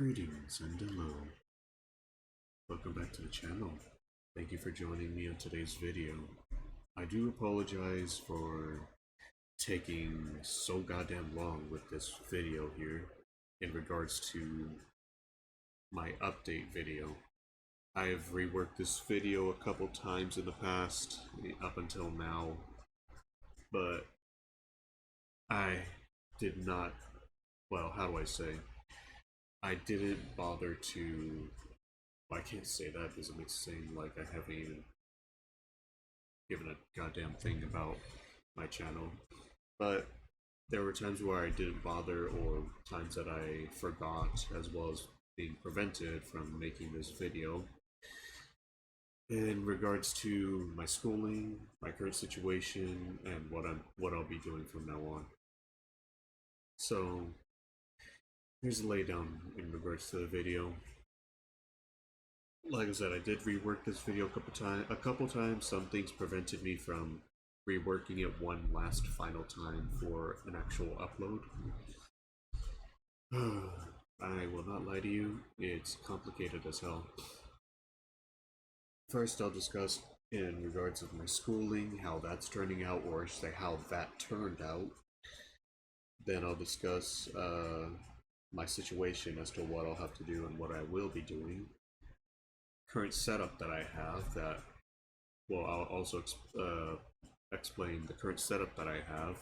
Greetings and hello. Welcome back to the channel. Thank you for joining me on today's video. I do apologize for taking so goddamn long with this video here in regards to my update video. I have reworked this video a couple times in the past, up until now, but I did not, well, how do I say? I didn't bother to, well, I can't say that because it makes it seem like I haven't even given a goddamn thing about my channel. But there were times where I didn't bother, or times that I forgot, as well as being prevented from making this video. In regards to my schooling, my current situation, and what I'll be doing from now on. So here's the laydown in regards to the video. Like I said, I did rework this video a couple times. Some things prevented me from reworking it one last final time for an actual upload. I will not lie to you, it's complicated as hell. First, I'll discuss in regards of my schooling, how that's turning out, or say how that turned out. Then I'll discuss my situation as to what I'll have to do and what I will be doing. Current setup that I have that, well, I'll also explain the current setup that I have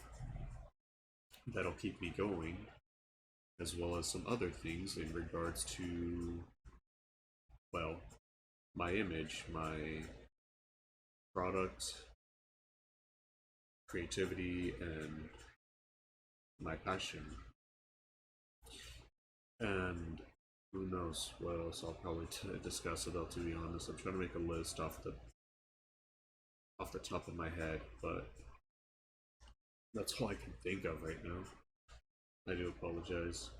that'll keep me going, as well as some other things in regards to, well, my image, my product, creativity, and my passion. And who knows what else I'll probably discuss about, to be honest. I'm trying to make a list off the top of my head, but that's all I can think of right now. I do apologize.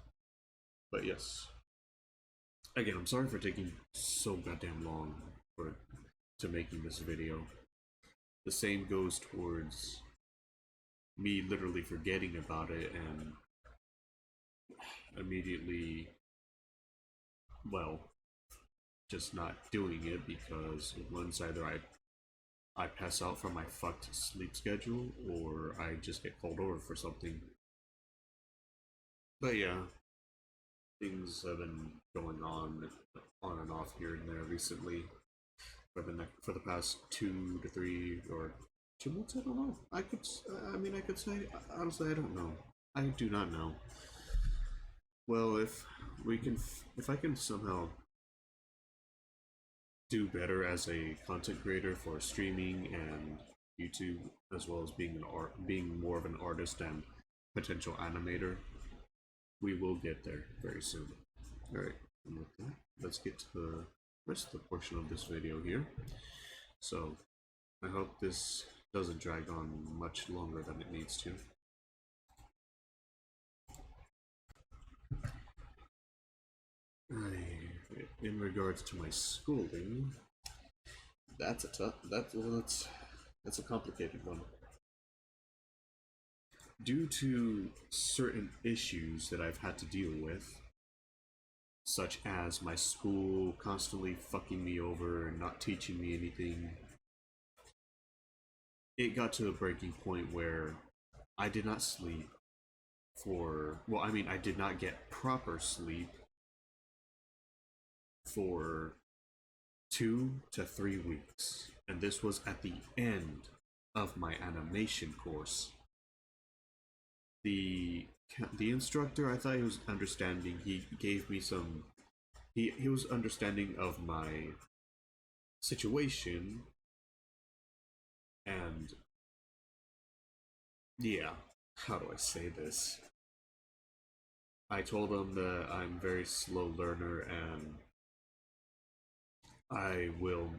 But yes. Again, I'm sorry for taking so goddamn long to making this video. The same goes towards me literally forgetting about it and immediately, well, just not doing it because once either I pass out from my fucked sleep schedule or I just get called over for something. But yeah, things have been going on and off here and there recently for the past 2 to 3 or 2 months. I don't know. I could say honestly I don't know. I do not know. Well, if I can somehow do better as a content creator for streaming and YouTube, as well as being more of an artist and potential animator, we will get there very soon. Alright, and with that, let's get to the rest of the portion of this video here. So, I hope this doesn't drag on much longer than it needs to. In regards to my schooling, that's a complicated one. Due to certain issues that I've had to deal with, such as my school constantly fucking me over and not teaching me anything, it got to a breaking point where I did not sleep I did not get proper sleep for 2 to 3 weeks, and this was at the end of my animation course. The instructor, I thought he was understanding. He gave me some. He was understanding of my situation, and yeah, how do I say this? I told him that I'm a very slow learner and I will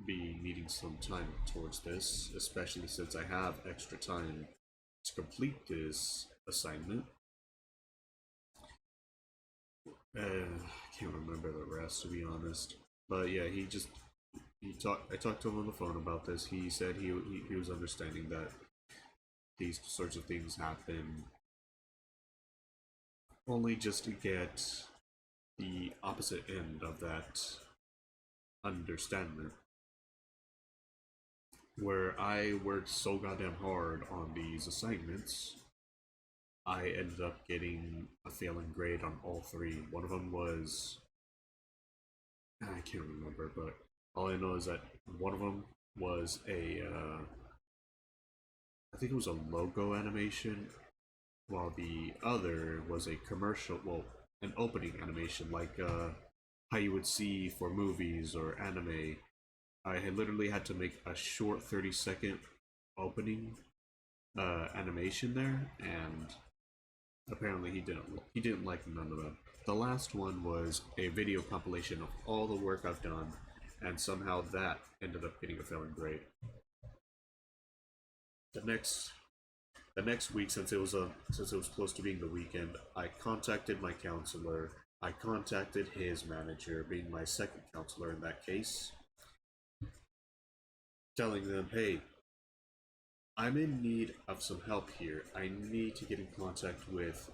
be needing some time towards this, especially since I have extra time to complete this assignment. I can't remember the rest, to be honest. But yeah, I talked to him on the phone about this. He said he was understanding that these sorts of things happen only just to get the opposite end of that understanding, where I worked so goddamn hard on these assignments, I ended up getting a failing grade on all three. One of them was, I can't remember, but all I know is that one of them was I think it was a logo animation, while the other was a commercial, well, an opening animation, like how you would see for movies or anime. I had literally had to make a short 30-second opening animation there, and apparently he didn't like none of them. The last one was a video compilation of all the work I've done, and somehow that ended up getting a failing grade. The next the next week, since it was close to being the weekend, I contacted my counselor. I contacted his manager, being my second counselor in that case, telling them, "Hey, I'm in need of some help here. I need to get in contact with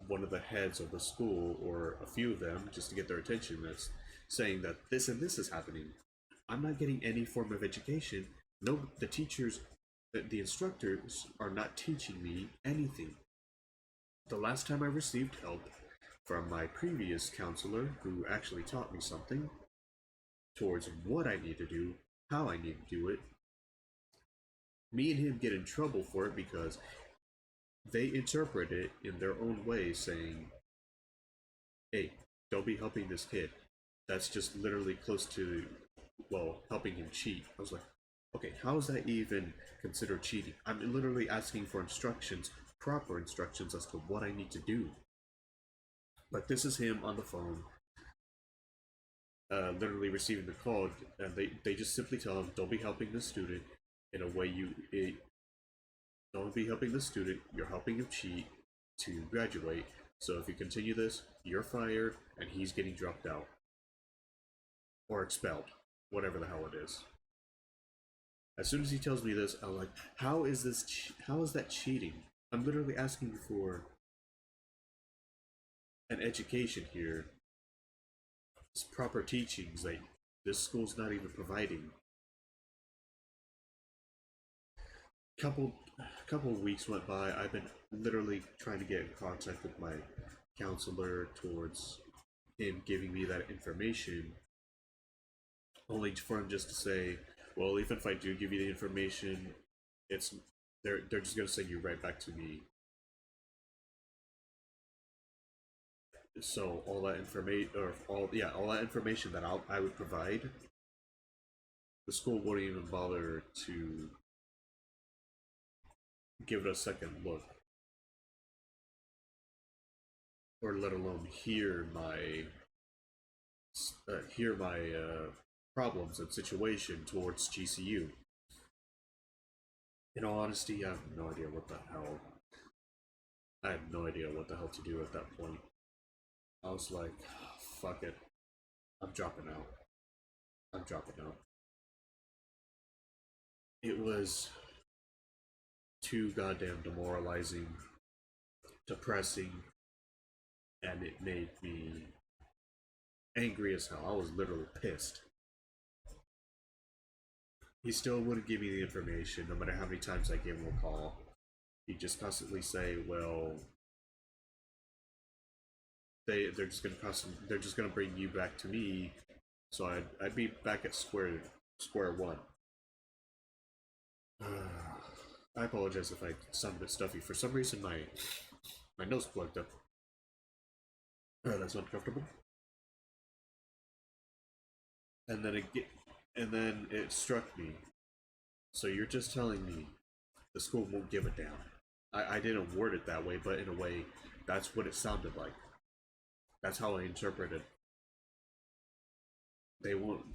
one of the heads of the school, or a few of them, just to get their attention. That's saying that this and this is happening. I'm not getting any form of education. No, the teachers, the instructors are not teaching me anything. The last time I received help from my previous counselor, who actually taught me something towards what I need to do, how I need to do it, me and him get in trouble for it because they interpret it in their own way, saying, hey, don't be helping this kid. That's just literally close to, well, helping him cheat. I was like, okay, how is that even considered cheating? I'm literally asking for instructions, proper instructions as to what I need to do. But this is him on the phone, literally receiving the call, and they just simply tell him, don't be helping the student in a way don't be helping the student, you're helping him cheat to graduate. So if you continue this, you're fired, and he's getting dropped out. Or expelled. Whatever the hell it is. As soon as he tells me this, I'm like, how is that cheating? I'm literally asking for an education here. It's proper teachings like this school's not even providing. Couple couple of weeks went by. I've been literally trying to get in contact with my counselor towards him giving me that information, only for him just to say, well, even if I do give you the information, it's they're just gonna send you right back to me. So all that information, or all that information that I would provide, the school wouldn't even bother to give it a second look, or let alone hear my problems and situation towards GCU. In all honesty, I have no idea what the hell. I had no idea what the hell to do at that point. I was like, fuck it. I'm dropping out. I'm dropping out. It was too goddamn demoralizing, depressing, and it made me angry as hell. I was literally pissed. He still wouldn't give me the information, no matter how many times I gave him a call. He'd just constantly say, well, they're just gonna bring you back to me, so I'd be back at square one. I apologize if I sound a bit stuffy. For some reason, my nose plugged up. That's uncomfortable. And then it struck me. So you're just telling me the school won't give a damn? I didn't word it that way, but in a way, that's what it sounded like. That's how I interpret it. They won't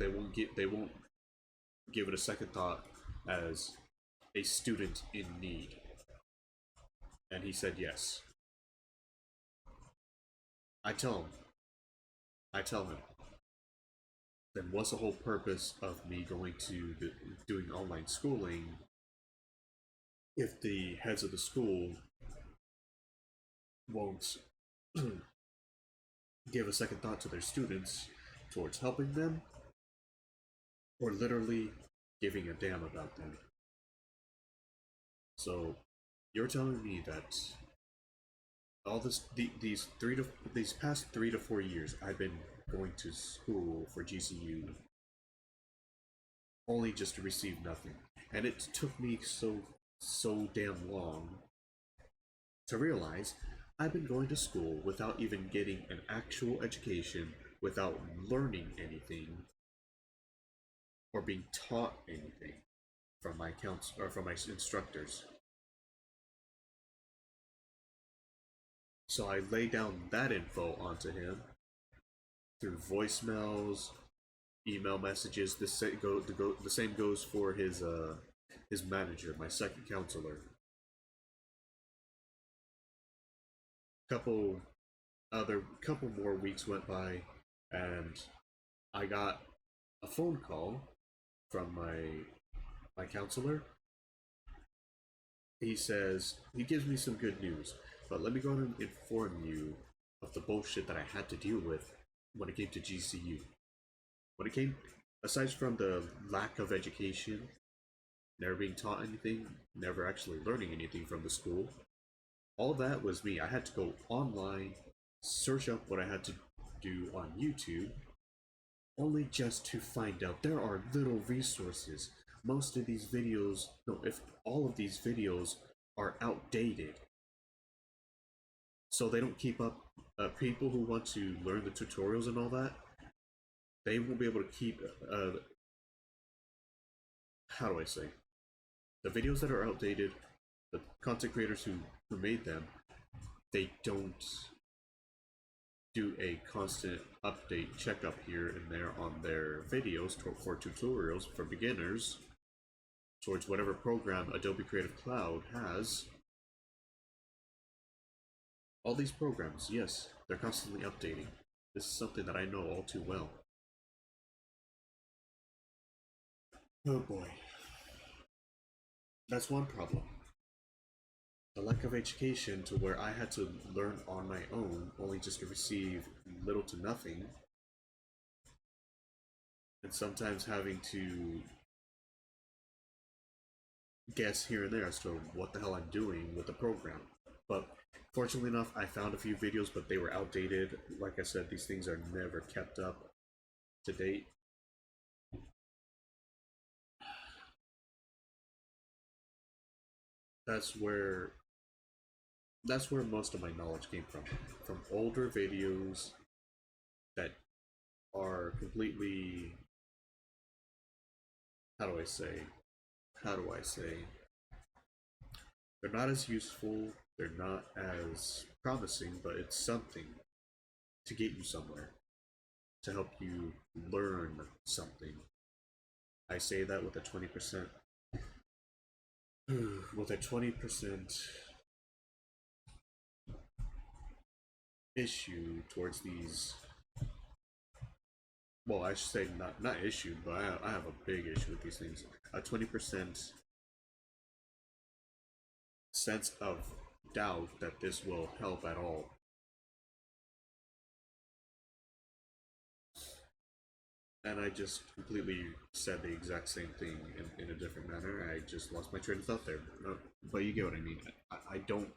give it a second thought as a student in need. And he said yes. I tell him. I tell him. Then what's the whole purpose of me going to doing online schooling if the heads of the school won't give a second thought to their students towards helping them or literally giving a damn about them. So you're telling me that all these past 3 to 4 years I've been going to school for GCU only just to receive nothing, and it took me so damn long to realize I've been going to school without even getting an actual education, without learning anything or being taught anything from my from my instructors. So I lay down that info onto him through voicemails, email messages. The same goes for his manager, my second counselor. Couple couple more weeks went by, and I got a phone call from my counselor. He says he gives me some good news, but let me go ahead and inform you of the bullshit that I had to deal with when it came to GCU. When it came, aside from the lack of education, never being taught anything, never actually learning anything from the school, all that was me. I had to go online, search up what I had to do on YouTube, only just to find out there are little resources. Most of these videos, no, if all of these videos are outdated, so they don't keep up. People who want to learn the tutorials and all that, they won't be able to keep. How do I say? The videos that are outdated, the content creators who made them, they don't do a constant update checkup here and there on their videos for tutorials for beginners towards whatever program Adobe Creative Cloud has. All these programs, yes, they're constantly updating. This is something that I know all too well. Oh boy. That's one problem. The lack of education to where I had to learn on my own, only just to receive little to nothing, and sometimes having to guess here and there as to what the hell I'm doing with the program. But fortunately enough, I found a few videos, but they were outdated. Like I said, these things are never kept up to date. That's where most of my knowledge came from older videos that are completely, how do I say, how do I say, they're not as useful, they're not as promising, but it's something to get you somewhere, to help you learn something. I say that with a 20% with a 20% issue towards these. Well, I should say not issue, but I have a big issue with these things. A 20% sense of doubt that this will help at all. And I just completely said the exact same thing in a different manner. I just lost my train of thought there. But you get what I mean. I don't.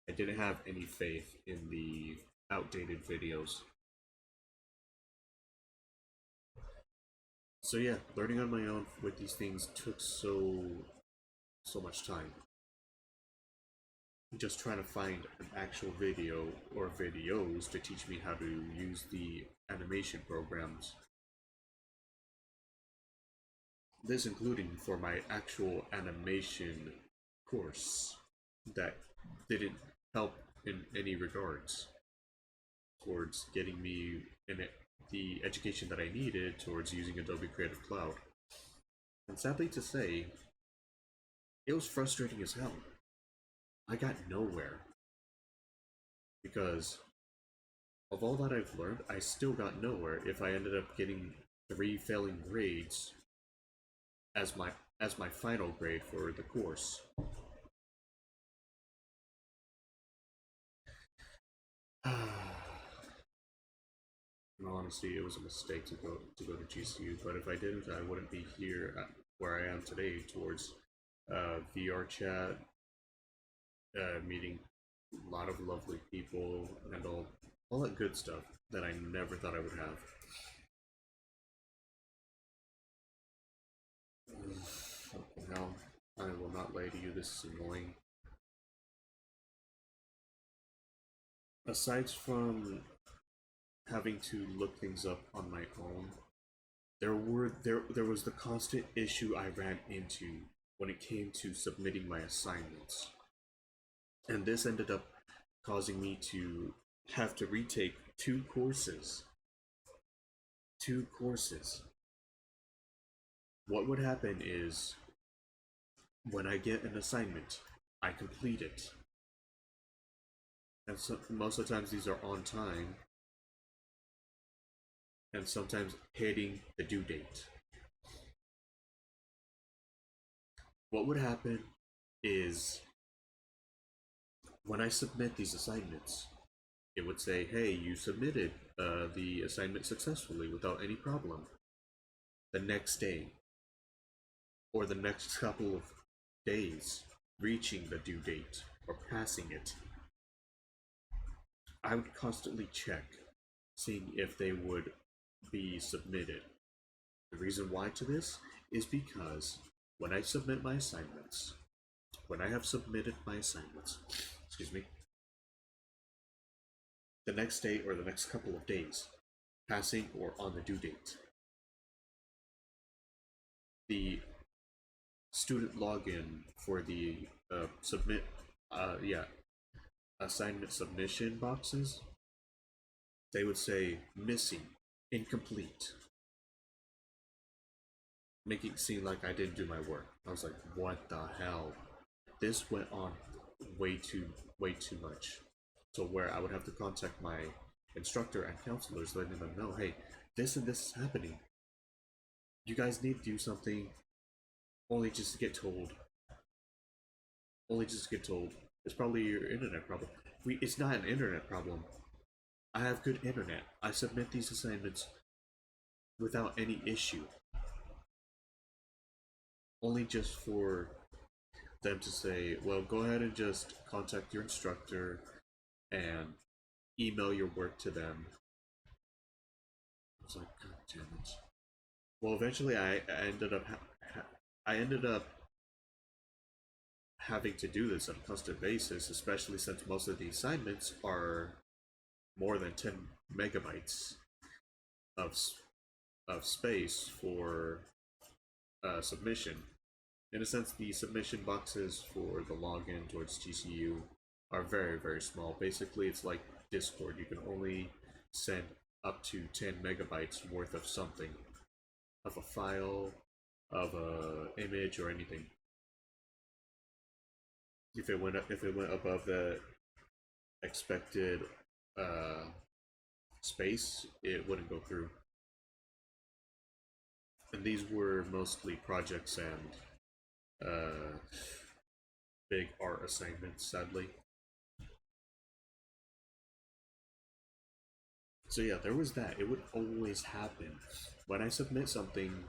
I didn't have any faith in the outdated videos. So yeah, learning on my own with these things took so much time. Just trying to find an actual video or videos to teach me how to use the animation programs. This including for my actual animation course that didn't help in any regards towards getting me the education that I needed towards using Adobe Creative Cloud. And sadly to say, it was frustrating as hell. I got nowhere because of all that I've learned, I still got nowhere if I ended up getting 3 failing grades as my final grade for the course. In all honesty, it was a mistake to go to GCU. But if I didn't, I wouldn't be here at where I am today. Towards VR chat, meeting a lot of lovely people, and all that good stuff that I never thought I would have. Fucking hell. I will not lie to you, this is annoying. Aside from having to look things up on my own, there was the constant issue I ran into when it came to submitting my assignments. And this ended up causing me to have to retake two courses. Two courses. What would happen is when I get an assignment, I complete it. And so, most of the times these are on time, and sometimes hitting the due date. What would happen is when I submit these assignments, it would say, hey, you submitted the assignment successfully without any problem. The next day, or the next couple of days, reaching the due date or passing it, I would constantly check, seeing if they would be submitted. The reason why to this is because when I submit my assignments, when I have submitted my assignments, excuse me, the next day or the next couple of days, passing or on the due date, the student login for the assignment submission boxes, they would say missing, incomplete, making it seem like I didn't do my work. I was like, what the hell? This went on way too much. So where I would have to contact my instructor and counselors, letting them know, hey, this and this is happening. You guys need to do something, only just to get told. Only just to get told. It's probably your internet problem. It's not an internet problem. I have good internet. I submit these assignments without any issue. Only just for them to say, well, go ahead and just contact your instructor and email your work to them. I was like, God damn it. Well, eventually I ended up having to do this on a constant basis, especially since most of the assignments are more than 10 megabytes of space for submission. In a sense, the submission boxes for the login towards GCU are very small. Basically, it's like Discord. You can only send up to 10 megabytes worth of something, of a file, of a image, or anything. If it went above the expected space, it wouldn't go through. And these were mostly projects and big art assignments, sadly. So yeah, there was that. It would always happen. When I submit something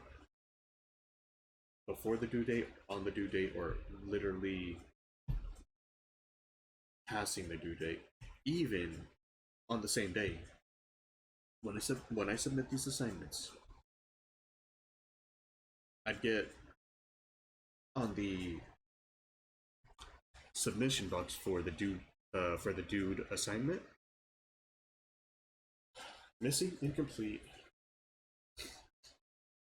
before the due date, on the due date, or literally passing the due date, even on the same day, when I submit these assignments, I'd get on the submission box for the dude assignment, missing, incomplete,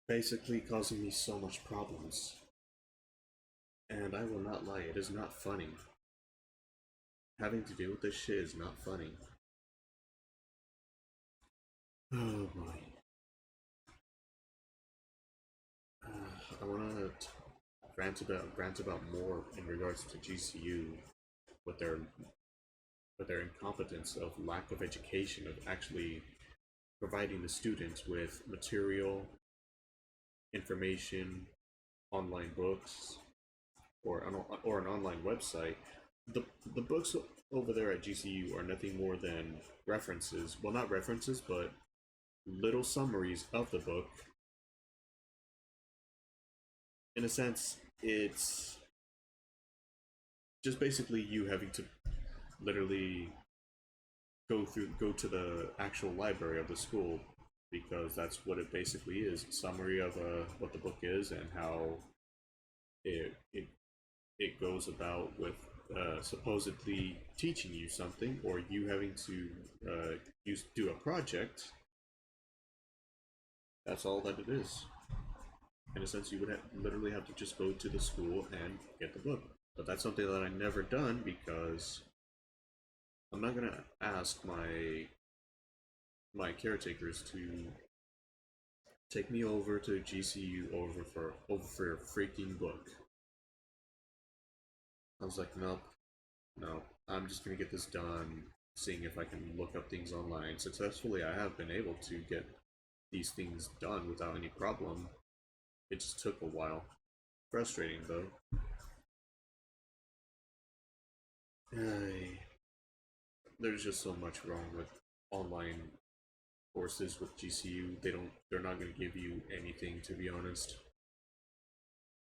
basically causing me so much problems. And I will not lie, it is not funny. Having to deal with this shit is not funny. Oh boy. I want to rant about more in regards to GCU with their incompetence of lack of education, of actually providing the students with material, information, online books, or an online website. The books over there at GCU are nothing more than references. Well, not references, but little summaries of the book. In a sense, it's just basically you having to literally go to the actual library of the school, because that's what it basically is, a summary of what the book is and how it it, it goes about with supposedly teaching you something, or you having to do a project. That's all that it is. In a sense, you would literally have to just go to the school and get the book. But that's something that I never done, because I'm not gonna ask my caretakers to take me over to GCU over for a freaking book. I was like, nope, no. I'm just gonna get this done, seeing if I can look up things online. Successfully, I have been able to get these things done without any problem. It just took a while. Frustrating though. There's just so much wrong with online courses with GCU. They're not going to give you anything, to be honest.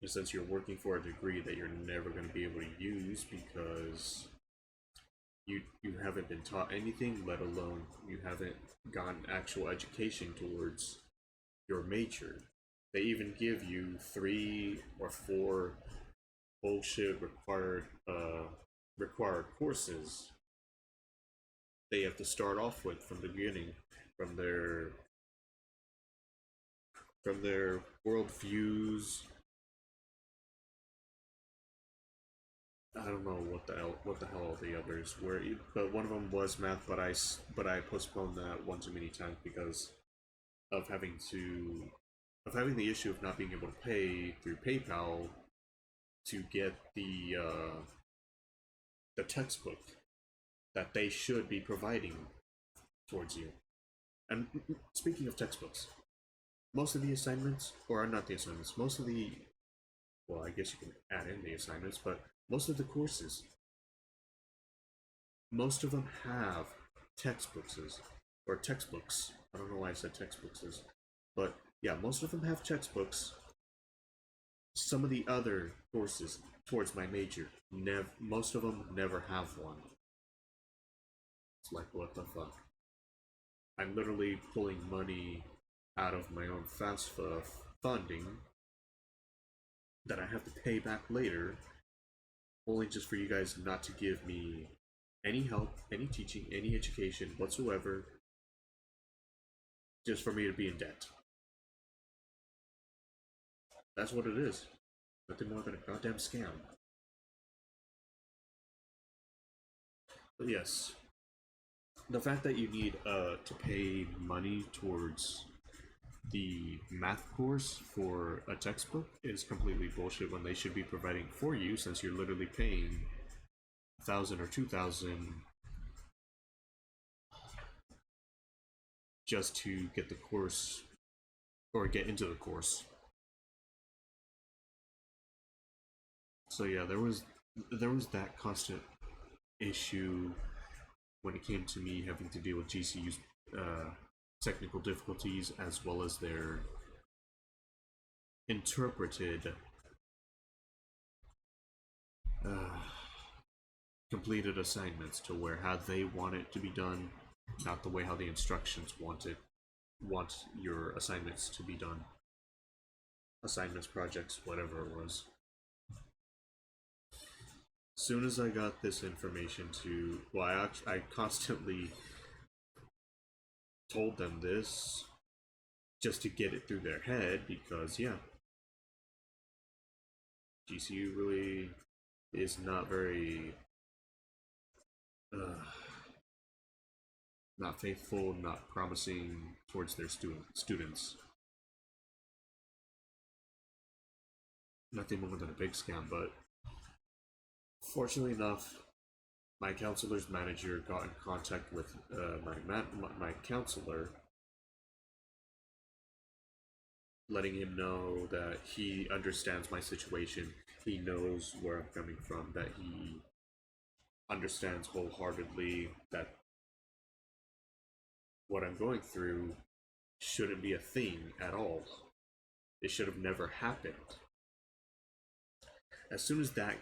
In a sense, you're working for a degree that you're never going to be able to use, because you haven't been taught anything, let alone you haven't gotten actual education towards your major. They even give you 3 or 4 bullshit required courses they have to start off with from the beginning, from their world views. I don't know what the hell all the others were, but one of them was math. But I postponed that one too many times because of having the issue of not being able to pay through PayPal to get the textbook that they should be providing towards you. And speaking of textbooks, most of the assignments, or not the assignments, most of the, well, I guess you can add in the assignments, but most of the courses, most of them have textbooks, or textbooks. I don't know why I said textbooks, but yeah, most of them have textbooks. Some of the other courses towards my major, most of them never have one. It's like, what the fuck? I'm literally pulling money out of my own FAFSA funding that I have to pay back later, only just for you guys not to give me any help, any teaching, any education whatsoever, just for me to be in debt. That's what it is. Nothing more than a goddamn scam. But yes, the fact that you need to pay money towards the math course for a textbook is completely bullshit, when they should be providing for you, since you're literally paying 1,000 or 2,000 just to get the course, or get into the course. So yeah, there was that constant issue when it came to me having to deal with GCU's technical difficulties, as well as their interpreted completed assignments, to where how they want it to be done, not the way how the instructions want your assignments to be done. Assignments, projects, whatever it was. As soon as I got this information I constantly told them this just to get it through their head, because yeah, GCU really is not very not faithful, not promising towards their students. Nothing more than a big scam. But fortunately enough, my counselor's manager got in contact with my counselor, letting him know that he understands my situation. He knows where I'm coming from, that he understands wholeheartedly that what I'm going through shouldn't be a thing at all. It should have never happened. As soon as that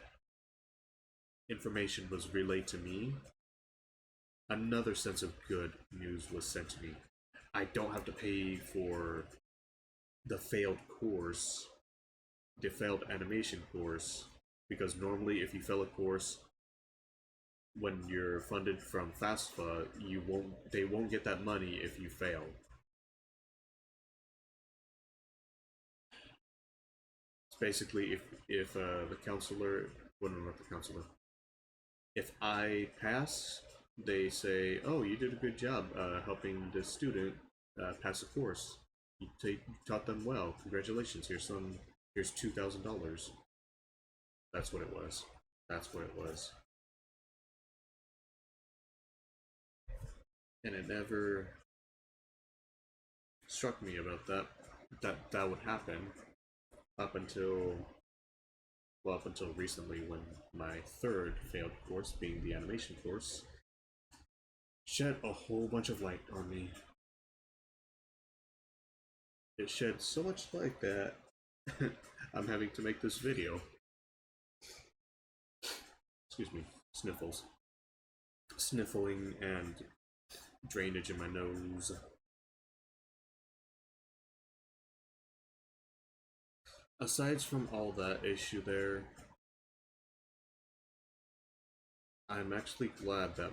information was relayed to me, another sense of good news was sent to me. I don't have to pay for the failed course, the failed animation course, because normally if you fail a course when you're funded from FAFSA, they won't get that money if you fail. It's basically if the counselor, well, not the counselor, if I pass, they say, "Oh, you did a good job helping this student pass the course. You taught them well. Congratulations. Here's $2,000." That's what it was. That's what it was. And it never struck me about that would happen up until up until recently, when my third failed course, being the animation course, shed a whole bunch of light on me. It shed so much light that I'm having to make this video. Excuse me, sniffles. Sniffling and drainage in my nose. Aside from all that issue there, I'm actually glad that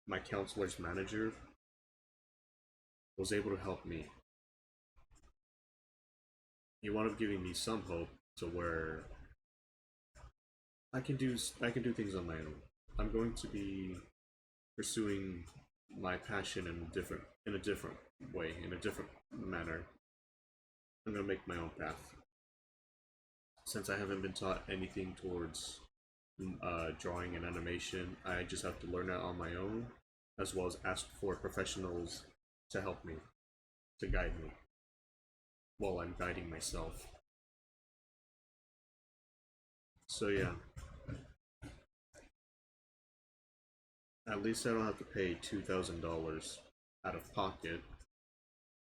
my counselor's manager was able to help me. He wound up giving me some hope to where I can do things on my own. I'm going to be pursuing my passion in a different way, in a different manner. I'm gonna make my own path. Since I haven't been taught anything towards drawing and animation, I just have to learn it on my own, as well as ask for professionals to help me, to guide me, while I'm guiding myself. So yeah, at least I don't have to pay $2,000 out of pocket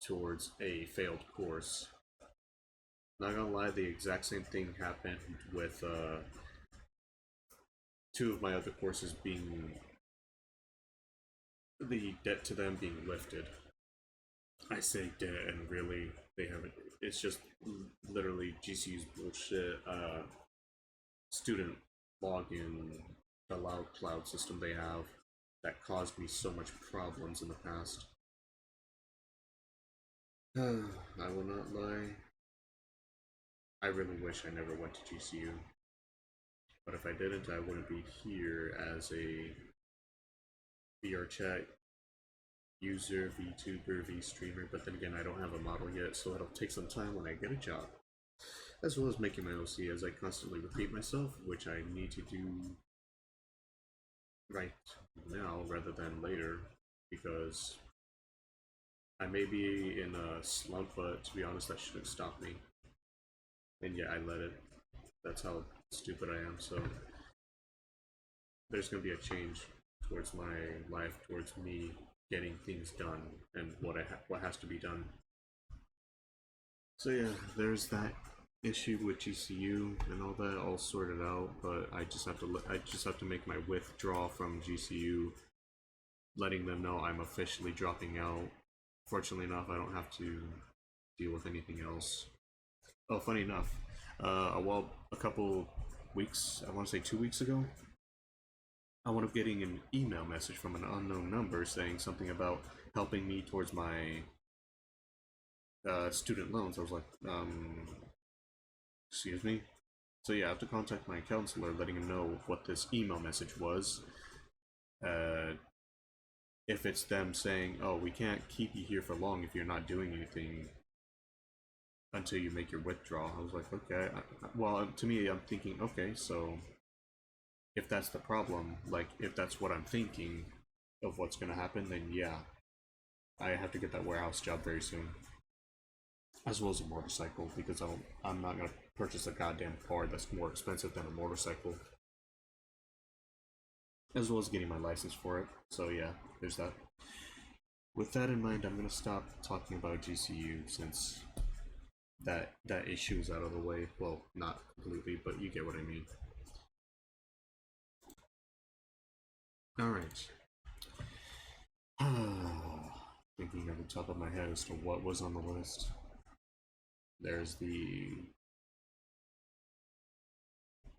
towards a failed course. Not gonna lie, the exact same thing happened with two of my other courses being, the debt to them being lifted. I say debt, and really, they haven't. It's just literally GCU's bullshit student login, the loud cloud system they have that caused me so much problems in the past. I will not lie. I really wish I never went to GCU. But if I didn't, I wouldn't be here as a VR chat user, VTuber, V-streamer. But then again, I don't have a model yet, so it'll take some time when I get a job. As well as making my OC, as I constantly repeat myself, which I need to do right now rather than later, because I may be in a slump, but to be honest, that shouldn't stop me. And yeah, I let it. That's how stupid I am. So there's gonna be a change towards my life, towards me getting things done and what has to be done. So yeah, there's that issue with GCU and all that all sorted out. But I just have to make my withdrawal from GCU, letting them know I'm officially dropping out. Fortunately enough, I don't have to deal with anything else. Oh, funny enough, a couple weeks, I want to say 2 weeks ago, I wound up getting an email message from an unknown number saying something about helping me towards my student loans. I was like, excuse me? So yeah, I have to contact my counselor, letting him know what this email message was. If it's them saying, "Oh, we can't keep you here for long if you're not doing anything until you make your withdrawal." I was like, okay. Well, to me, I'm thinking, okay, so if that's the problem, like, if that's what I'm thinking of what's gonna happen, then yeah, I have to get that warehouse job very soon. As well as a motorcycle, because I'm not gonna purchase a goddamn car that's more expensive than a motorcycle. As well as getting my license for it. So yeah, there's that. with that in mind, I'm gonna stop talking about GCU since that issue is out of the way. Well, not completely, but you get what I mean. All right. Thinking at the top of my head as to what was on the list. There's the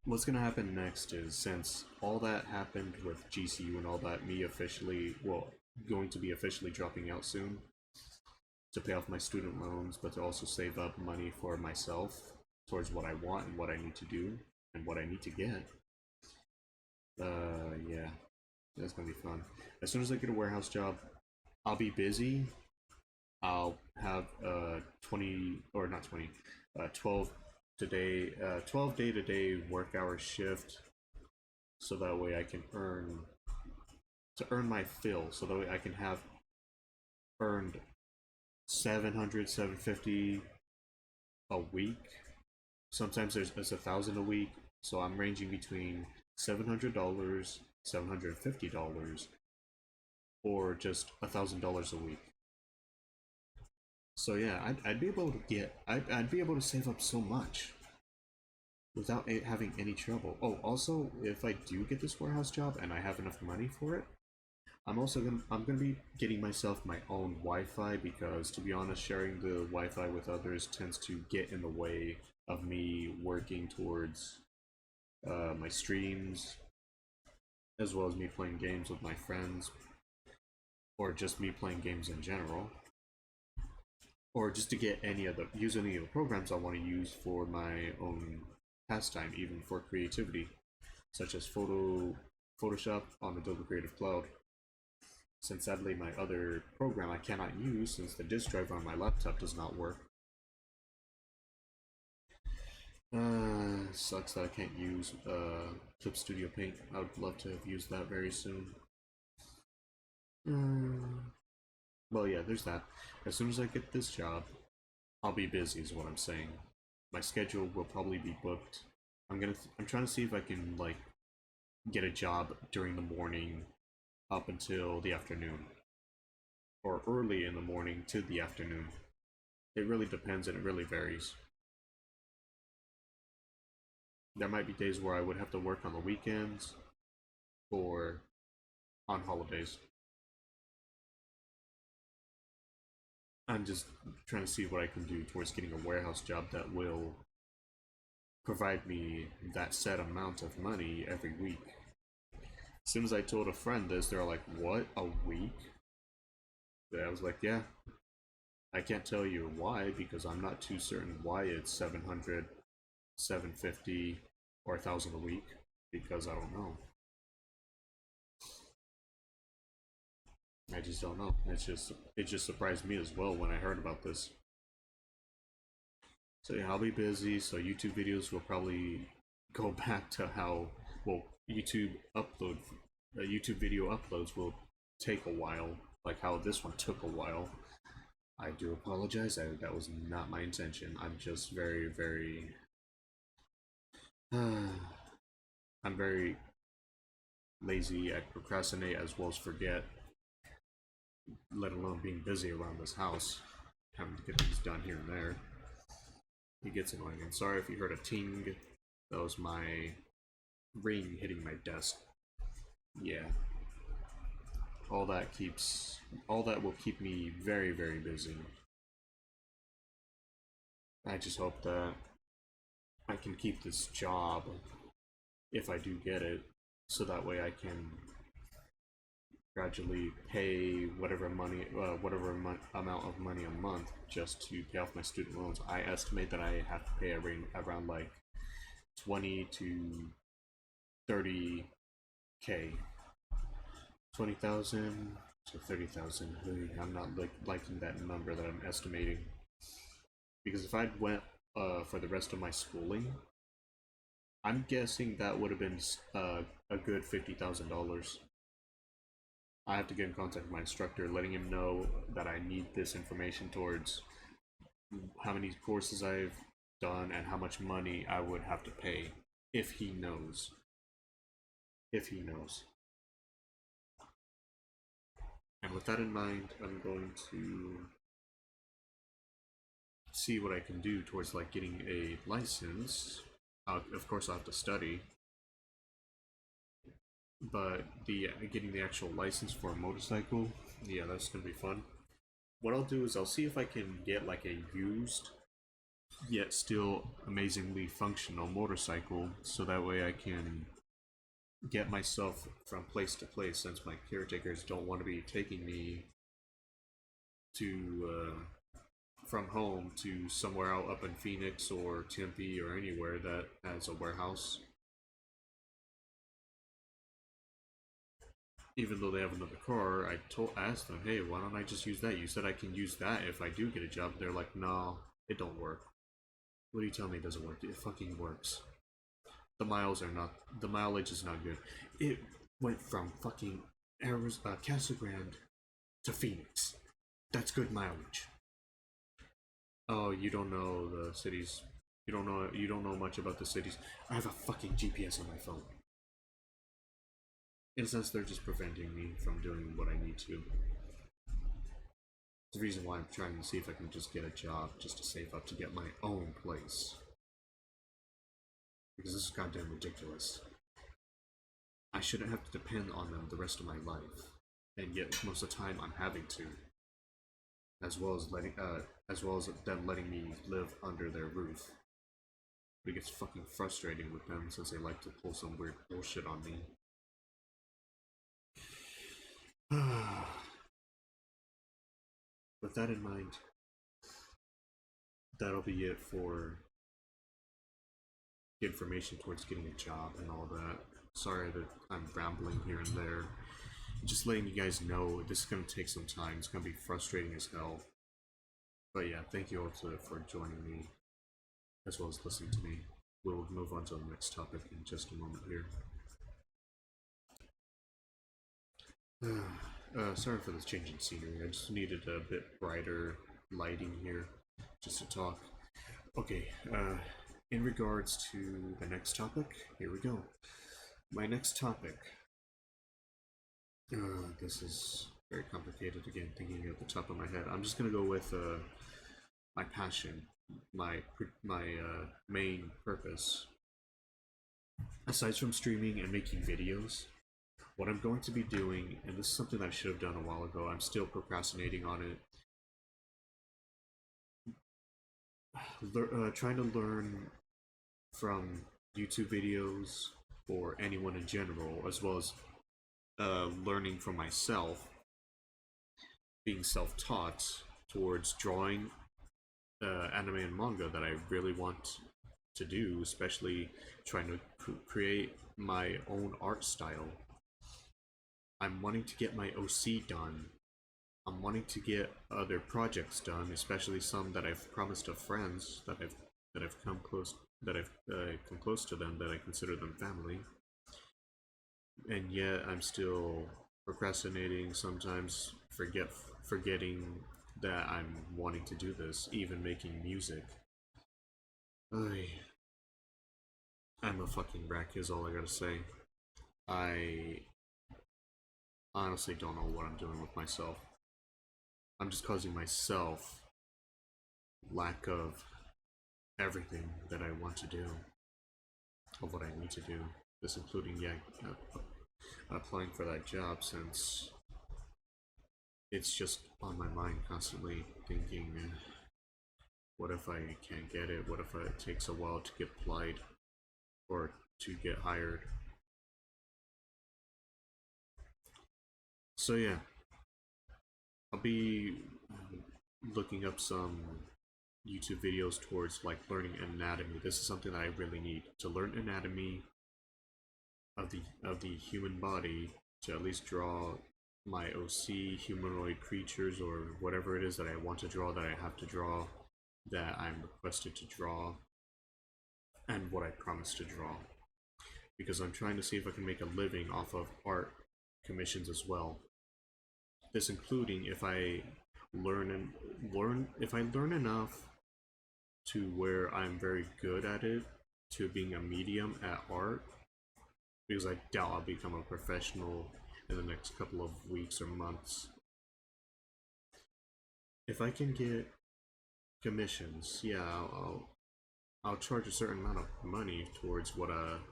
what's gonna happen next is, since all that happened with GCU and all that, me officially, well, going to be officially dropping out soon to pay off my student loans, but to also save up money for myself towards what I want and what I need to do and what I need to get. Yeah, that's gonna be fun. As soon as I get a warehouse job, I'll be busy. I'll have 20 or not 20, 12 today, 12 day to day work hour shift, so that way I can earn my fill, so that way I can have earned 700, 750 a week. Sometimes it's 1,000 a week, so I'm ranging between $700, $750, or just $1,000 a week. So yeah, I'd be able to I'd be able to save up so much without having any trouble. Oh, also, if I do get this warehouse job and I have enough money for it, I'm gonna be getting myself my own Wi-Fi, because to be honest, sharing the Wi-Fi with others tends to get in the way of me working towards my streams, as well as me playing games with my friends, or just me playing games in general, or just to get use any of the programs I want to use for my own pastime, even for creativity, such as Photoshop on Adobe Creative Cloud. Since sadly my other program I cannot use since the disk drive on my laptop does not work. Sucks that I can't use Clip Studio Paint. I would love to have used that very soon. Well, yeah, there's that. As soon as I get this job, I'll be busy, is what I'm saying. My schedule will probably be booked. I'm trying to see if I can like get a job during the morning up until the afternoon, or early in the morning to the afternoon. It really depends and it really varies. There might be days where I would have to work on the weekends or on holidays. I'm just trying to see what I can do towards getting a warehouse job that will provide me that set amount of money every week. As soon as I told a friend this, they're like, "What? A week?" I was like, "Yeah." I can't tell you why, because I'm not too certain why it's 700, 750, or 1,000 a week, because I don't know. I just don't know. It just surprised me as well when I heard about this. So yeah, I'll be busy. So YouTube videos will probably go back to how, well, YouTube video uploads will take a while, like how this one took a while. I do apologize. That was not my intention. I'm just very I'm very lazy. I procrastinate as well as forget, let alone being busy around this house, having to get things done here and there. It gets annoying. And sorry if you heard a ting. That was my ring hitting my desk. Yeah. All that will keep me very busy. I just hope that I can keep this job if I do get it, so that way I can gradually pay whatever amount of money a month just to pay off my student loans. I estimate that I have to pay around like 20 to 30K, 20,000 to 30,000. I'm not liking that number that I'm estimating, because if I'd went for the rest of my schooling, I'm guessing that would have been a good $50,000. I have to get in contact with my instructor, letting him know that I need this information towards how many courses I've done and how much money I would have to pay, if he knows. If he knows. And with that in mind, I'm going to see what I can do towards like getting a license. Of course, I'll have to study, but the getting the actual license for a motorcycle, yeah, that's gonna be fun. What I'll do is I'll see if I can get like a used yet still amazingly functional motorcycle, so that way I can get myself from place to place, since my caretakers don't want to be taking me to from home to somewhere out up in Phoenix or Tempe or anywhere that has a warehouse. Even though they have another car, asked them, hey, why don't I just use that? You said I can use that if I do get a job. They're like, no, it don't work. What do you tell me it doesn't work? It fucking works. The mileage is not good. It went from fucking Casa Grande to Phoenix. That's good mileage. Oh, you don't know the cities. You don't know much about the cities. I have a fucking GPS on my phone. In a sense, they're just preventing me from doing what I need to. It's the reason why I'm trying to see if I can just get a job just to save up to get my own place. Because this is goddamn ridiculous. I shouldn't have to depend on them the rest of my life, and yet most of the time I'm having to, as well as them letting me live under their roof. It gets fucking frustrating with them since they like to pull some weird bullshit on me. With that in mind, that'll be it for information towards getting a job and all that. Sorry that I'm rambling here and there. Just letting you guys know this is going to take some time. It's going to be frustrating as hell. But yeah, thank you all for joining me, as well as listening to me. We'll move on to the next topic in just a moment here. Sorry for this change in scenery. I just needed a bit brighter lighting here just to talk. Okay, in regards to the next topic, here we go. My next topic. This is very complicated again, thinking at the top of my head. I'm just gonna go with my passion, my main purpose. Aside from streaming and making videos, what I'm going to be doing, and this is something that I should have done a while ago, I'm still procrastinating on it. Trying to learn from YouTube videos or anyone in general, as well as learning from myself, being self-taught towards drawing anime and manga that I really want to do, especially trying to create my own art style. I'm wanting to get my OC done. I'm wanting to get other projects done, especially some that I've promised to friends that I've come close to them, that I consider them family. And yet I'm still procrastinating, sometimes forgetting that I'm wanting to do this, even making music. I'm a fucking wreck is all I gotta say. I honestly don't know what I'm doing with myself. I'm just causing myself lack of everything that I want to do, of what I need to do. This including, yeah, applying for that job, since it's just on my mind constantly thinking, what if I can't get it? What if it takes a while to get applied or to get hired? So yeah, I'll be looking up some YouTube videos towards like learning anatomy. This is something that I really need to learn anatomy of the human body, to at least draw my OC humanoid creatures or whatever it is that I want to draw, that I have to draw, that I'm requested to draw, and what I promised to draw. Because I'm trying to see if I can make a living off of art commissions as well. This including if I learn enough to where I'm very good at it, to being a medium at art, because I doubt I'll become a professional in the next couple of weeks or months. if I can get commissions, yeah, I'll charge a certain amount of money towards what I've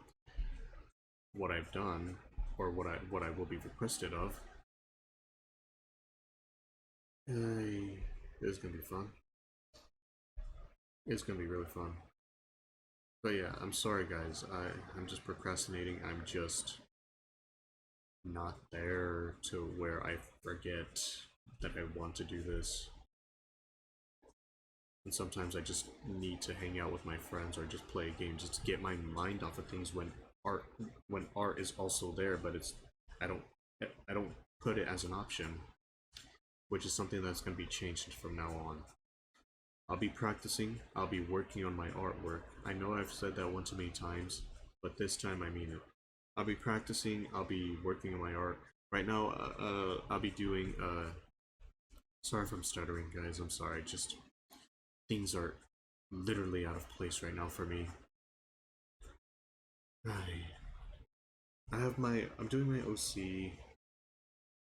done, or what I will be requested of. It's gonna be fun. It's gonna be really fun. But yeah, I'm sorry guys. I'm just procrastinating. I'm just not there to where I forget that I want to do this. And sometimes I just need to hang out with my friends or just play a game just to get my mind off of things art when art is also there, but it's I don't I don't put it as an option, which is something that's going to be changed from now on. I'll be practicing, I'll be working on my artwork. I know I've said that one too many times, but this time I mean it. I'll be practicing, I'll be working on my art. Right now, I'll be doing, sorry if I'm stuttering, guys, I'm sorry, just things are literally out of place right now for me. I'm doing my OC.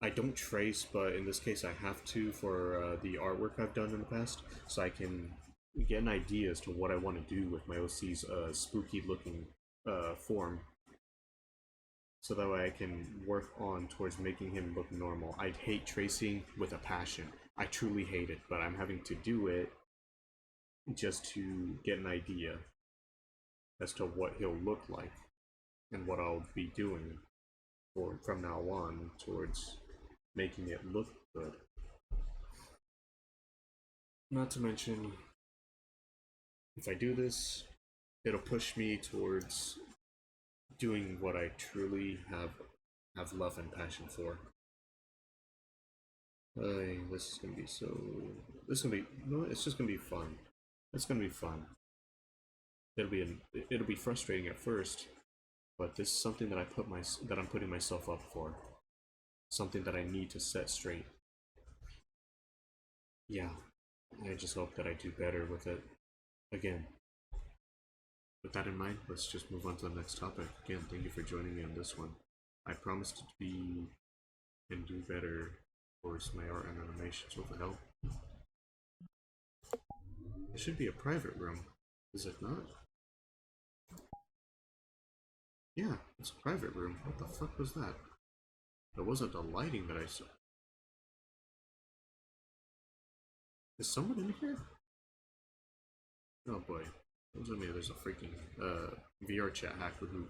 I don't trace, but in this case I have to for the artwork I've done in the past, so I can get an idea as to what I want to do with my OC's spooky looking form. So that way I can work on towards making him look normal. I hate tracing with a passion. I truly hate it, but I'm having to do it just to get an idea as to what he'll look like and what I'll be doing from now on towards making it look good. Not to mention, if I do this, it'll push me towards doing what I truly have love and passion for. This is gonna be so. This is gonna be. No, it's just gonna be fun. It's gonna be fun. It'll be frustrating at first, but this is something that I'm putting myself up for. Something that I need to set straight. Yeah, I just hope that I do better with it. Again, with that in mind, let's just move on to the next topic. Again, thank you for joining me on this one. I promise to be and do better towards my art and animations. What the hell? It should be a private room, is it not? Yeah, it's a private room. What the fuck was that? That wasn't the lighting that I saw. Is someone in here? Oh boy. Tells me there's a freaking VR chat hacker who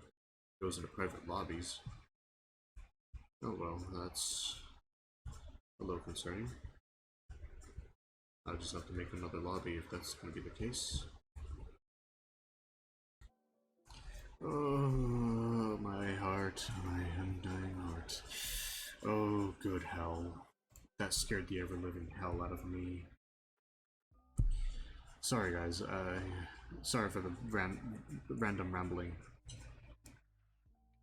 goes into private lobbies. Oh well, that's a little concerning. I'll just have to make another lobby if that's going to be the case. Oh, my heart, my undying heart. Oh, good hell. That scared the ever-living hell out of me. Sorry guys, sorry for the random rambling.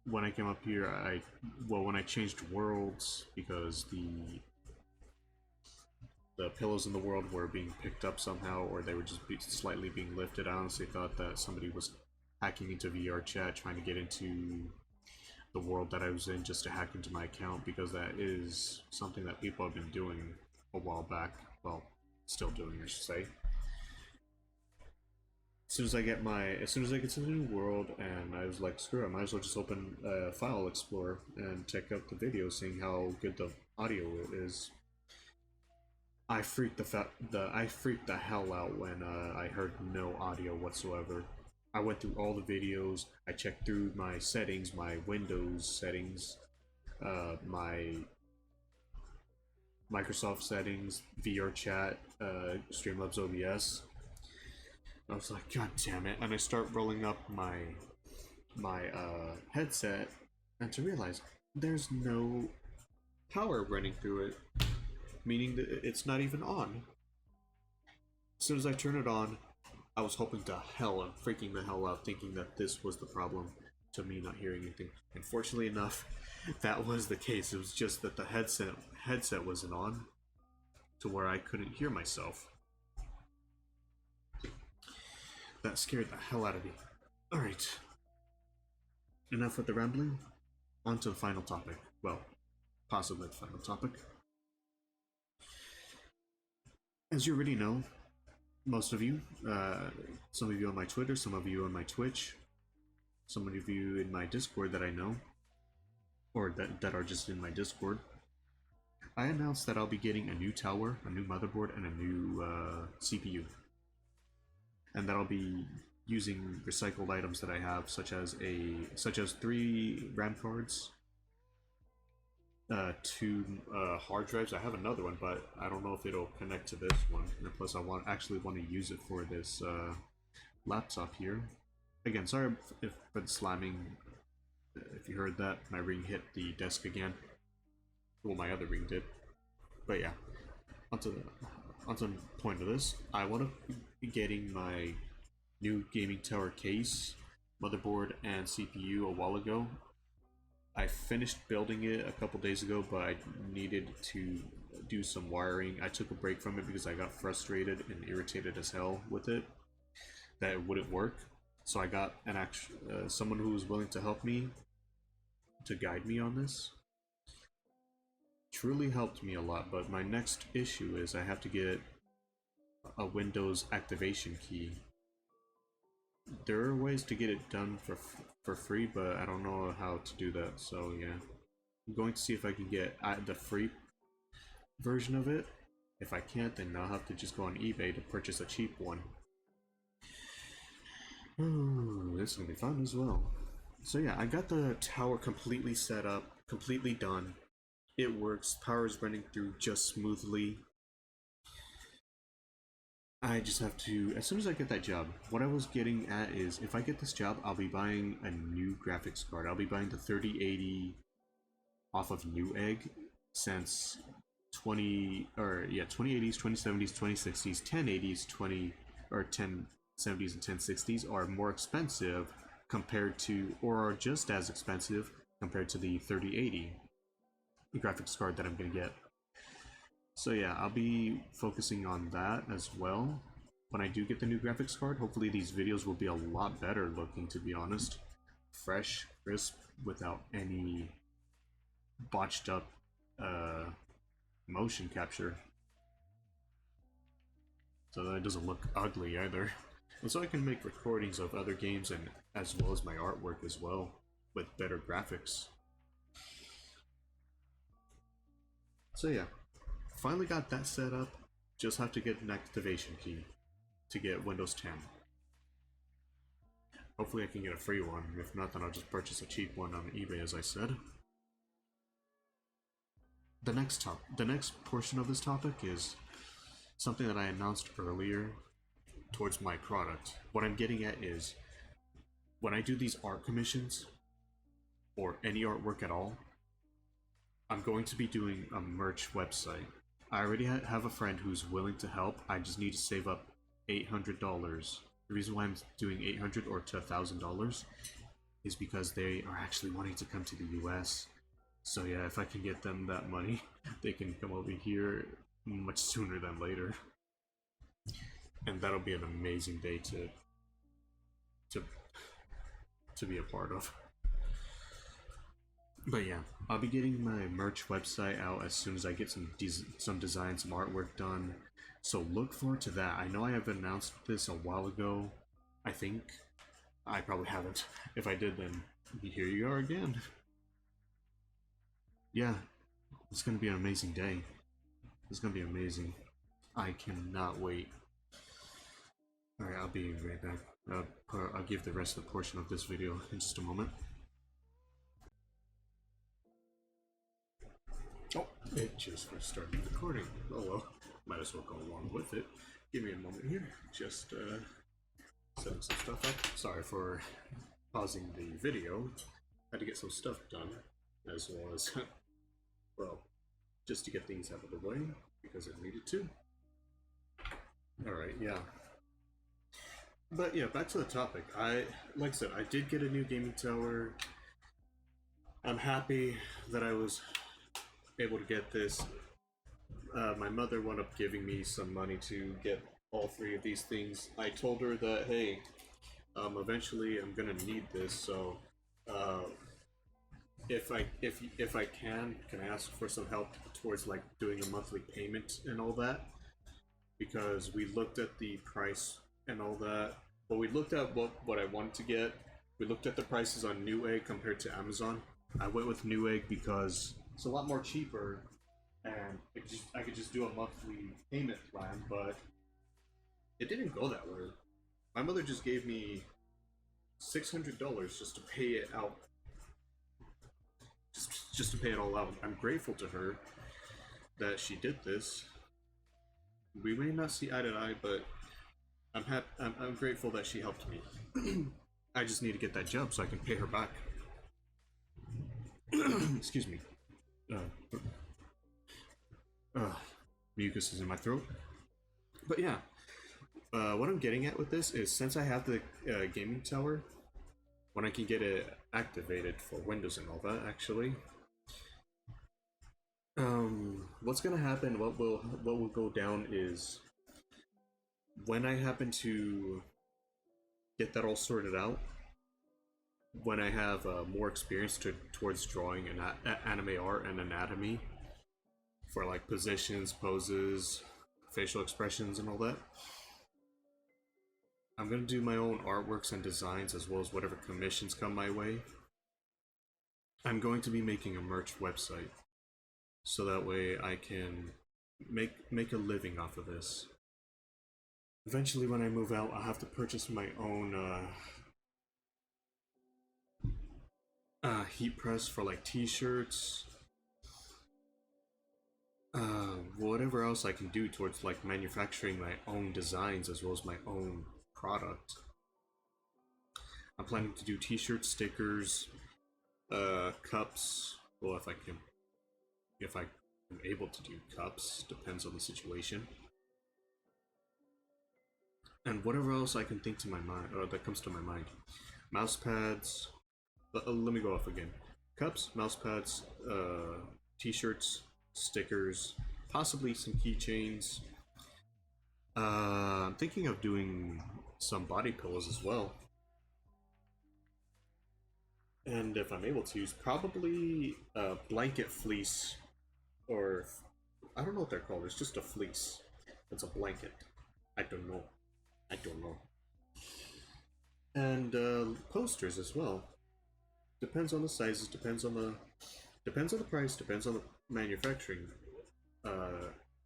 When I came up here, when I changed worlds, because the pillows in the world were being picked up somehow, or they were just slightly being lifted, I honestly thought that somebody was hacking into VR chat, trying to get into the world that I was in just to hack into my account, because that is something that people have been doing a while back. Well, still doing, I should say. As soon as I get to the new world, and I was like, screw it, I might as well just open File Explorer and check out the video, seeing how good the audio is. I freaked the hell out when I heard no audio whatsoever. I went through all the videos. I checked through my settings, my Windows settings, my Microsoft settings, VR chat, Streamlabs OBS. I was like, God damn it! And I start rolling up my headset, and to realize there's no power running through it, meaning that it's not even on. As soon as I turn it on, I was hoping to hell and freaking the hell out, thinking that this was the problem to me not hearing anything. And fortunately enough, that was the case. It was just that the headset wasn't on, to where I couldn't hear myself. That scared the hell out of me. Alright. Enough with the rambling. On to the final topic. Well, possibly the final topic. as you already know, most of you, some of you on my Twitter, some of you on my Twitch, some of you in my Discord that I know, or that are just in my Discord, I announced that I'll be getting a new tower, a new motherboard, and a new CPU. And that I'll be using recycled items that I have, such as 3 RAM cards, 2 hard drives. I have another one, but I don't know if it'll connect to this one. And plus, I actually want to use it for this laptop here. Again, sorry for the slamming. If you heard that, my ring hit the desk again. Well, my other ring did. But yeah, onto the point of this. I want to be getting my new gaming tower case, motherboard, and CPU a while ago. I finished building it a couple days ago, but I needed to do some wiring. I took a break from it because I got frustrated and irritated as hell with it, that it wouldn't work. So I got someone who was willing to help me, to guide me on this. Truly helped me a lot, but my next issue is I have to get a Windows activation key. There are ways to get it done for free, but I don't know how to do that, so yeah. I'm going to see if I can get the free version of it. If I can't, then I'll have to just go on eBay to purchase a cheap one. Ooh, this is gonna be fun as well. So yeah, I got the tower completely set up, completely done. It works, power is running through just smoothly. I just have to, as soon as I get that job, what I was getting at is, if I get this job, I'll be buying a new graphics card. I'll be buying the 3080 off of Newegg, since 2080s, 2070s, 2060s, 1080s, 1070s, and 1060s are more expensive compared to, or are just as expensive compared to the 3080 graphics card that I'm gonna get. So yeah, I'll be focusing on that as well. When I do get the new graphics card, hopefully these videos will be a lot better looking, to be honest. Fresh, crisp, without any botched up motion capture. So that it doesn't look ugly either. And so I can make recordings of other games, and as well as my artwork as well, with better graphics. So yeah, finally got that set up. Just have to get an activation key to get Windows 10. Hopefully I can get a free one. If not, then I'll just purchase a cheap one on eBay, as I said. The next portion of this topic is something that I announced earlier towards my product. What I'm getting at is, when I do these art commissions, or any artwork at all, I'm going to be doing a merch website. I already have a friend who's willing to help. I just need to save up $800. The reason why I'm doing $800 or to $1,000 is because they are actually wanting to come to the US. So yeah, if I can get them that money, they can come over here much sooner than later. And that'll be an amazing day to be a part of. But yeah, I'll be getting my merch website out as soon as I get some design, some artwork done. So look forward to that. I know I have announced this a while ago. I think I probably haven't. If I did, then here you are again. Yeah, it's gonna be an amazing day. It's gonna be amazing. I cannot wait. Alright, I'll be right back. I'll give the rest of the portion of this video in just a moment. Oh, it just started recording. Oh well, might as well go along with it. Give me a moment here. Just setting some stuff up. Sorry for pausing the video. Had to get some stuff done, as well as, well, just to get things out of the way, because it needed to. Alright, yeah. But yeah, back to the topic. Like I said, I did get a new gaming tower. I'm happy that I was able to get this. My mother wound up giving me some money to get all 3 of these things. I told her that, hey, eventually I'm gonna need this, so if I can I ask for some help towards like doing a monthly payment and all that? because we looked at the price and all that. But we looked at what I wanted to get. We looked at the prices on Newegg compared to Amazon. I went with Newegg because it's a lot more cheaper, and I could just do a monthly payment plan. But it didn't go that way. My mother just gave me $600 just to pay it out, just to pay it all out. I'm grateful to her that she did this. We may not see eye to eye, but I'm grateful that she helped me. I just need to get that job so I can pay her back. Excuse me. Mucus is in my throat. But yeah, what I'm getting at with this is, since I have the gaming tower, when I can get it activated for Windows and all that, actually, what's gonna happen? What will go down is, when I happen to get that all sorted out, when I have more experience towards drawing and anime art and anatomy for like positions, poses, facial expressions, and all that, I'm gonna do my own artworks and designs, as well as whatever commissions come my way. I'm going to be making a merch website, so that way I can make a living off of this. Eventually, when I move out, I'll have to purchase my own heat press for like t-shirts, whatever else I can do towards like manufacturing my own designs as well as my own product. I'm planning to do t-shirts, stickers, cups. Well, if I'm able to do cups, depends on the situation. And whatever else I can think to my mind, or that comes to my mind. Mouse pads. Let me go off again. Cups, mouse pads, t-shirts, stickers, possibly some keychains. I'm thinking of doing some body pillows as well. And if I'm able to use, probably a blanket fleece, or I don't know what they're called. It's just a fleece. It's a blanket. I don't know. And posters as well. Depends on the sizes. Depends on the price. Depends on the manufacturing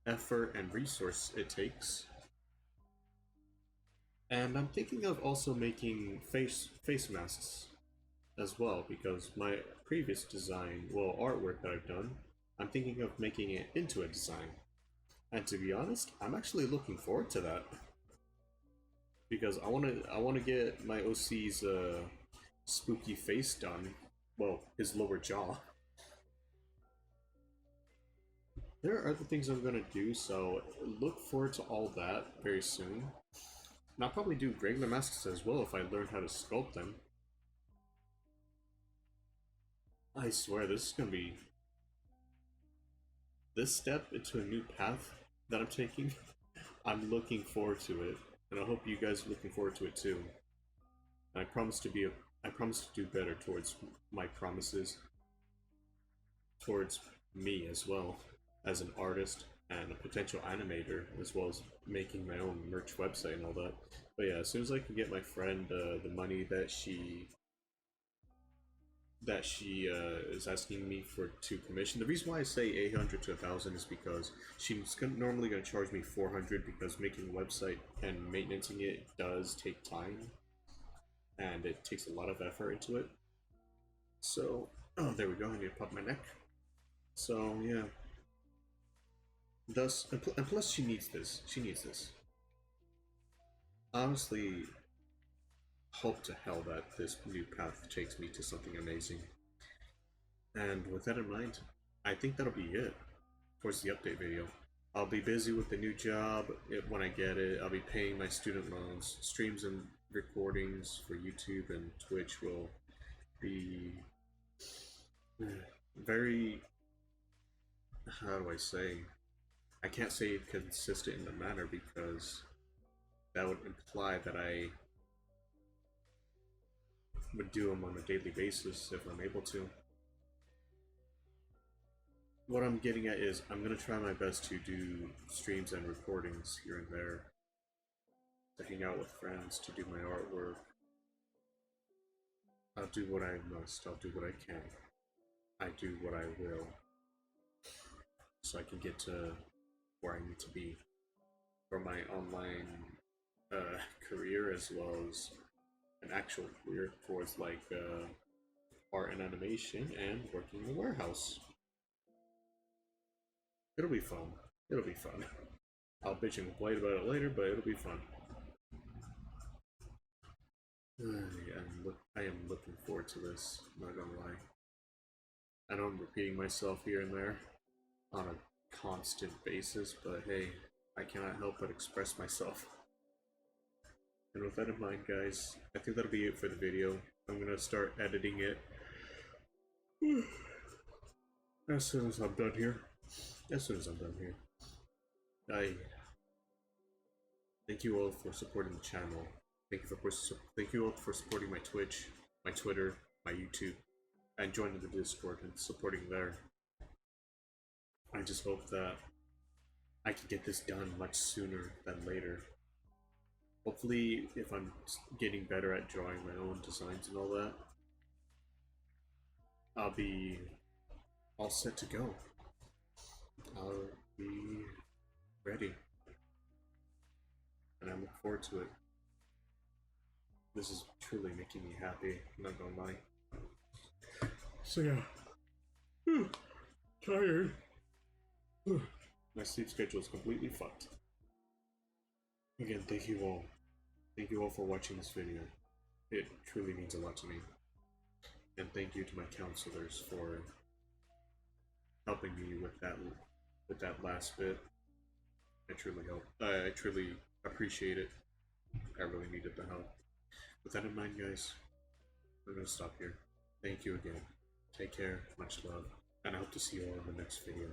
effort and resource it takes. And I'm thinking of also making face masks as well, because my previous design, well, artwork that I've done, I'm thinking of making it into a design. And to be honest, I'm actually looking forward to that, because I want to get my OC's spooky face done. Well, his lower jaw. There are other things I'm gonna do, so look forward to all that very soon. And I'll probably do regular masks as well if I learn how to sculpt them. I swear, this is gonna be... this step into a new path that I'm taking, I'm looking forward to it. And I hope you guys are looking forward to it too. And I promise to do better towards my promises, towards me as well, as an artist and a potential animator, as well as making my own merch website and all that. But yeah, as soon as I can get my friend the money that she is asking me to commission. The reason why I say 800 to 1,000 is because she's normally going to charge me 400, because making a website and maintaining it does take time, and it takes a lot of effort into it. So, oh, there we go. I need to pop my neck. So yeah. Thus, and plus she needs this. She needs this. Honestly, hope to hell that this new path takes me to something amazing. And with that in mind, I think that'll be it towards the update video. I'll be busy with the new job when I get it. I'll be paying my student loans. Streams and recordings for YouTube and Twitch will be very... how do I say? I can't say consistent in the manner, because that would imply that I would do them on a daily basis if I'm able to. what I'm getting at is I'm gonna try my best to do streams and recordings here and there, to hang out with friends, to do my artwork. I'll do what I must, I'll do what I can. I do what I will, so I can get to where I need to be for my online career, as well as an actual career towards like art and animation and working in a warehouse. It'll be fun. It'll be fun. I'll bitch and complain about it later, but it'll be fun. I am looking forward to this, I'm not gonna lie. I know I'm repeating myself here and there on a constant basis, but hey, I cannot help but express myself. And with that in mind, guys, I think that'll be it for the video. I'm gonna start editing it as soon as I'm done here. I thank you all for supporting the channel. Thank you all for supporting my Twitch, my Twitter, my YouTube, and joining the Discord and supporting there. I just hope that I can get this done much sooner than later. Hopefully, if I'm getting better at drawing my own designs and all that, I'll be all set to go. I'll be ready. And I look forward to it. This is truly making me happy, I'm not gonna lie. So yeah. Tired. My sleep schedule is completely fucked. Again, thank you all. Thank you all for watching this video. It truly means a lot to me. And thank you to my counselors for helping me with that last bit. I truly appreciate it. I really needed the help. With that in mind, guys, I'm gonna stop here. Thank you again. Take care, much love, and I hope to see you all in the next video.